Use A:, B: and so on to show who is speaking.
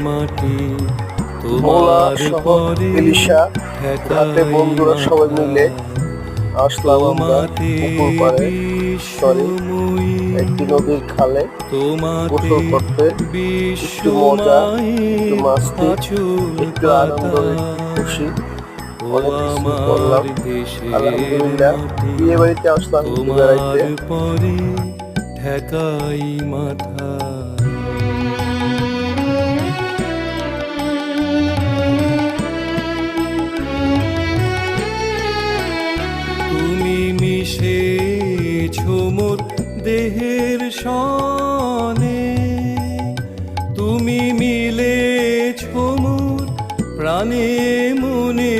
A: মাটি
B: ভোলা
A: তোমার
B: শহর
A: পরে
B: ইলিশা ঘাটে বন্ধুরা সবাই মিলে আসলাম আমরা পুকুর পাড়ে, সরি একটি নদীর খালে গোসল করতে। একটু মজা, একটু মাস্তি, একটু আনন্দ, একটু খুশি, অনেক কিছু করলাম। আলহামদুলিল্লাহ, বিয়ে বাড়িতে আসলাম একটু বেড়াইতে।
A: পরে ঠেকাই মাথা। তুমি মিশেছো মোর দেহের সনে, তুমি মিলেছো মোর প্রাণে মনে।